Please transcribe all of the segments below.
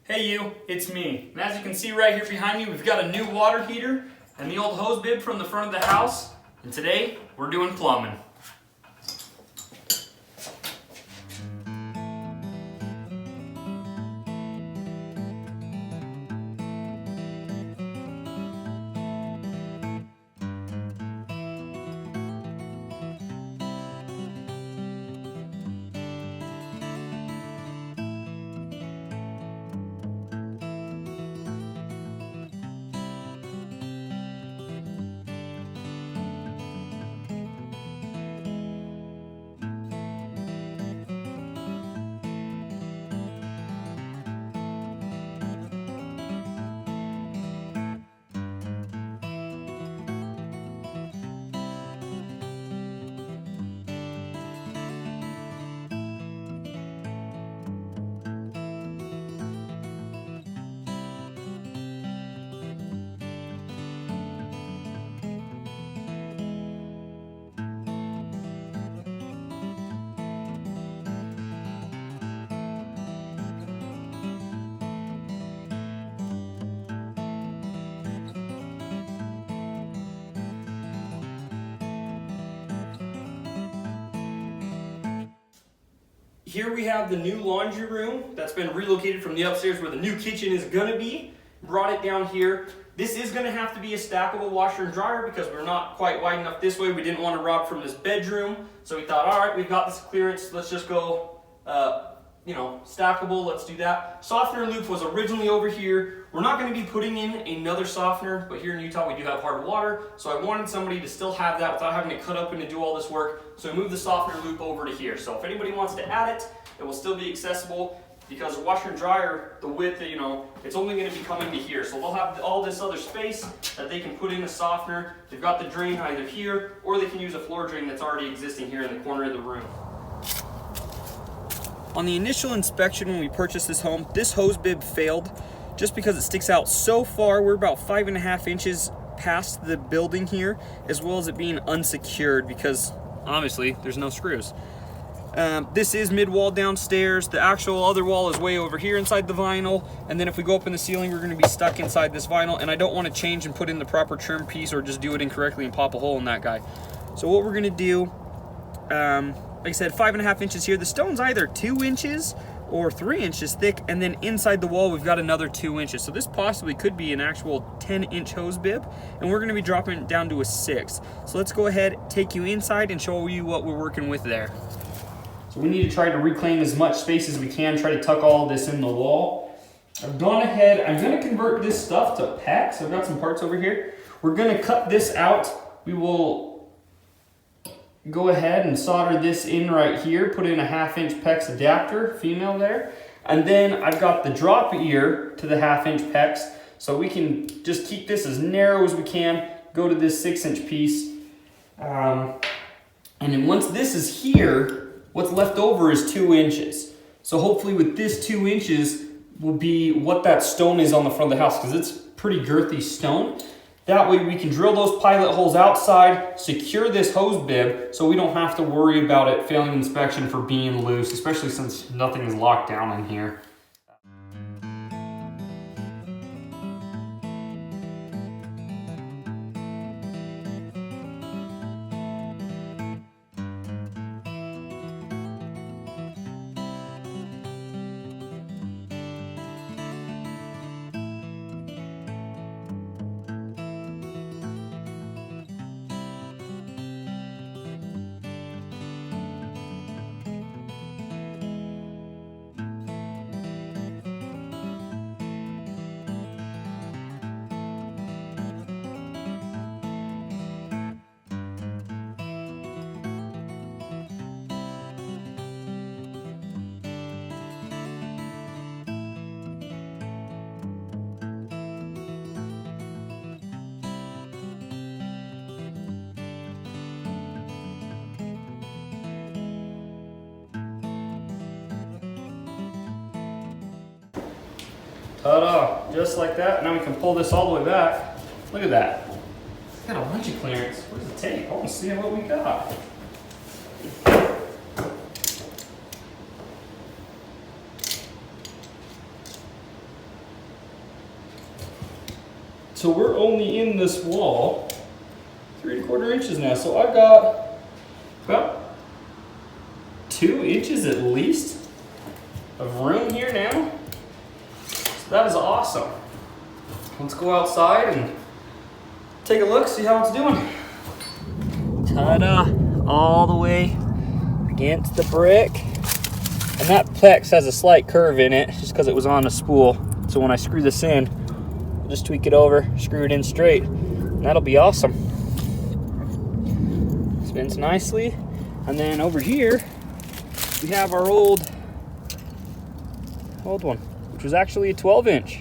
Hey you, it's me. And as you can see right here behind me, we've got a new water heater and the old hose bib from the front of the house. And today, we're doing plumbing. Here we have the new laundry room that's been relocated from the upstairs where the new kitchen is gonna be. Brought it down here. This is gonna have to be a stackable washer and dryer because we're not quite wide enough this way. We didn't want to rob from this bedroom. So we thought, all right, we've got this clearance. Let's just go, stackable. Let's do that. Softener loop was originally over here. We're not gonna be putting in another softener, but here in Utah, we do have hard water. So I wanted somebody to still have that without having to cut open and do all this work. So I moved the softener loop over to here. So if anybody wants to add it, it will still be accessible because washer and dryer, the width, it's only going to be coming to here. So they'll have all this other space that they can put in a softener. They've got the drain either here or they can use a floor drain that's already existing here in the corner of the room. On the initial inspection when we purchased this home, this hose bib failed just because it sticks out so far. We're about 5.5 inches past the building here, as well as it being unsecured because obviously there's no screws. This is mid-wall downstairs. The actual other wall is way over here inside the vinyl. And then if we go up in the ceiling, we're gonna be stuck inside this vinyl. And I don't wanna change and put in the proper trim piece or just do it incorrectly and pop a hole in that guy. So what we're gonna do, like I said, 5.5 inches here. The stone's either 2 inches or 3 inches thick. And then inside the wall, we've got another 2 inches. So this possibly could be an actual 10-inch hose bib. And we're gonna be dropping it down to a 6. So let's go ahead, take you inside and show you what we're working with there. So we need to try to reclaim as much space as we can, try to tuck all of this in the wall. I've gone ahead, I'm gonna convert this stuff to PEX. I've got some parts over here. We're gonna cut this out. We will go ahead and solder this in right here, put in a 1/2 inch PEX adapter, female there. And then I've got the drop ear to the 1/2 inch PEX, so we can just keep this as narrow as we can, go to this 6-inch piece. And then once this is here, what's left over is 2 inches. So hopefully with this 2 inches will be what that stone is on the front of the house because it's pretty girthy stone. That way we can drill those pilot holes outside, secure this hose bib so we don't have to worry about it failing inspection for being loose, especially since nothing is locked down in here. Ta-da, just like that. Now we can pull this all the way back. Look at that. Got a bunch of clearance. What does it take? I want to see what we got. So we're only in this wall 3¼ inches now. So I've got about 2 inches at least of room here now. So that is awesome. Let's go outside and take a look, see how it's doing. Ta-da! All the way against the brick. And that plex has a slight curve in it just because it was on a spool. So when I screw this in, I'll just tweak it over, screw it in straight, and that'll be awesome. Spins nicely. And then over here, we have our old one, which was actually a 12-inch.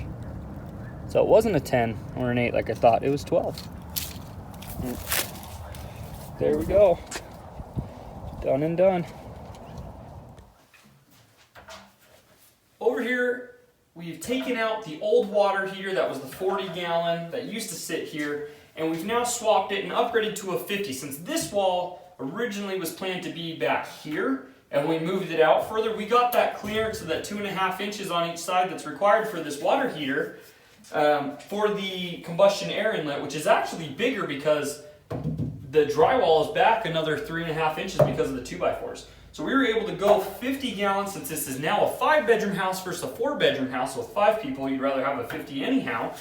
So it wasn't a 10 or an 8 like I thought, it was 12. And there we go. Done and done. Over here, we've taken out the old water heater that was the 40-gallon that used to sit here, and we've now swapped it and upgraded to a 50, since this wall originally was planned to be back here, and we moved it out further. We got that clearance of that 2½ inches on each side that's required for this water heater for the combustion air inlet, which is actually bigger because the drywall is back another 3½ inches because of the 2x4s. So we were able to go 50 gallons, since this is now a 5-bedroom house versus a 4-bedroom house. So with 5 people, you'd rather have a 50 anyhow.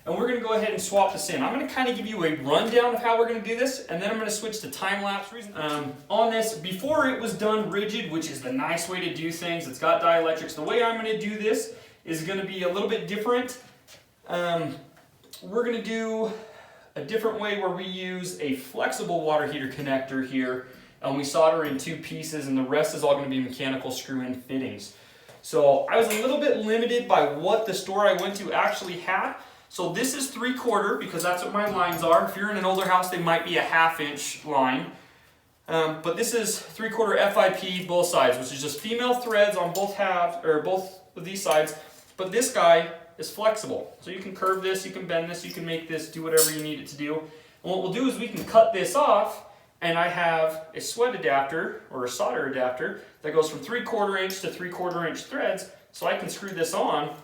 And we're going to go ahead and swap this in. I'm going to kind of give you a rundown of how we're going to do this, and then I'm going to switch to time-lapse. On this, before it was done rigid, which is the nice way to do things, it's got dielectrics. The way I'm going to do this is going to be a little bit different. We're going to do a different way where we use a flexible water heater connector here, and we solder in 2 pieces, and the rest is all going to be mechanical screw-in fittings. So I was a little bit limited by what the store I went to actually had. So this is 3/4 because that's what my lines are. If you're in an older house, they might be a 1/2 inch line. But this is 3/4 FIP both sides, which is just female threads on both halves, or both of these sides. But this guy is flexible. So you can curve this, you can bend this, you can make this do whatever you need it to do. And what we'll do is we can cut this off, and I have a sweat adapter or a solder adapter that goes from 3/4 inch to 3/4 inch threads. So I can screw this on,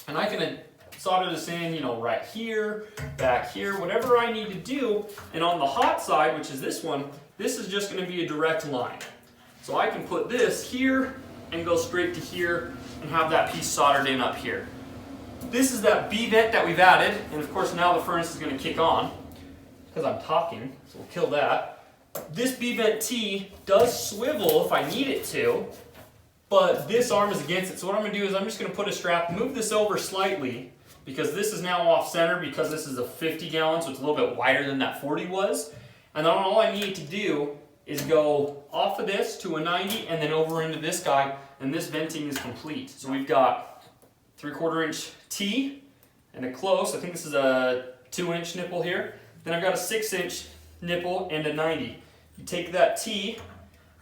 and I can solder this in, you know, right here, back here, whatever I need to do. And on the hot side, which is this one, this is just going to be a direct line. So I can put this here and go straight to here and have that piece soldered in up here. This is that B vent that we've added, and of course now the furnace is going to kick on because I'm talking, so we'll kill that. This B vent T does swivel if I need it to, but this arm is against it. So what I'm going to do is I'm just going to put a strap, move this over slightly, because this is now off center because this is a 50 gallon, so it's a little bit wider than that 40 was. And then all I need to do is go off of this to a 90 and then over into this guy, and this venting is complete. So we've got 3/4 inch T and a close. I think this is a 2-inch nipple here. Then I've got a 6-inch nipple and a 90. You take that T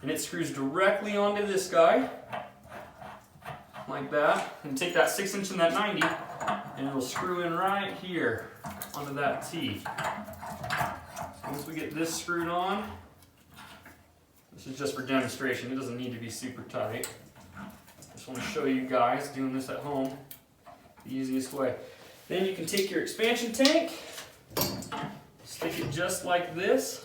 and it screws directly onto this guy like that, and take that 6-inch and that 90 and it'll screw in right here onto that T. Once we get this screwed on, this is just for demonstration, it doesn't need to be super tight. I just want to show you guys doing this at home the easiest way. Then you can take your expansion tank, stick it just like this.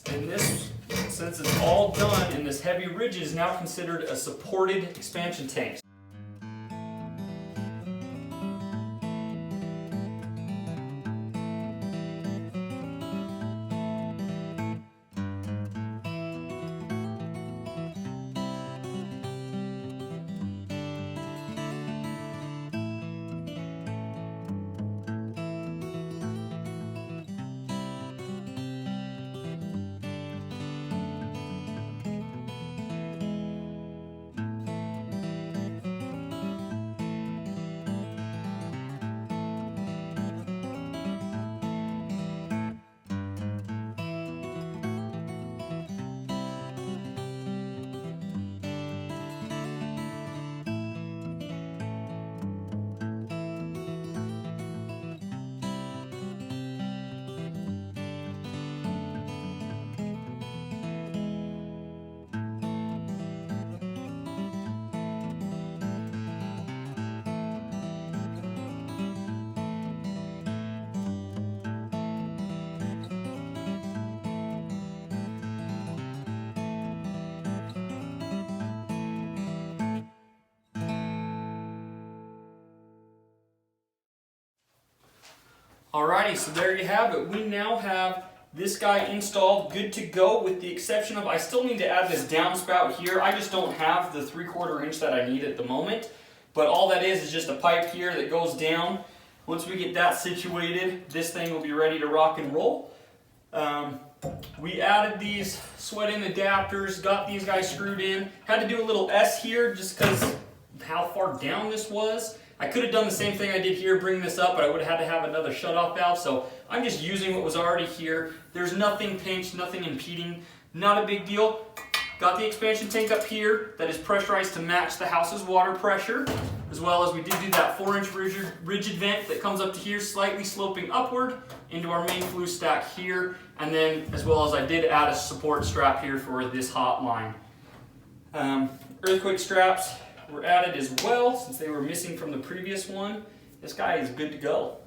And this, since it's all done and this heavy ridge is now considered a supported expansion tank. Alrighty, so there you have it. We now have this guy installed, good to go, with the exception of I still need to add this downspout here. I just don't have the 3/4 inch that I need at the moment. But all that is just a pipe here that goes down. Once we get that situated, this thing will be ready to rock and roll. We added these sweat-in adapters, got these guys screwed in. Had to do a little S here just because of how far down this was. I could have done the same thing I did here, bring this up, but I would have had to have another shutoff valve, so I'm just using what was already here. There's nothing pinched, nothing impeding, not a big deal. Got the expansion tank up here that is pressurized to match the house's water pressure, as well as we did do that 4-inch rigid vent that comes up to here, slightly sloping upward into our main flue stack here, and then as well as I did add a support strap here for this hot line. Earthquake straps were added as well since they were missing from the previous one. This guy is good to go.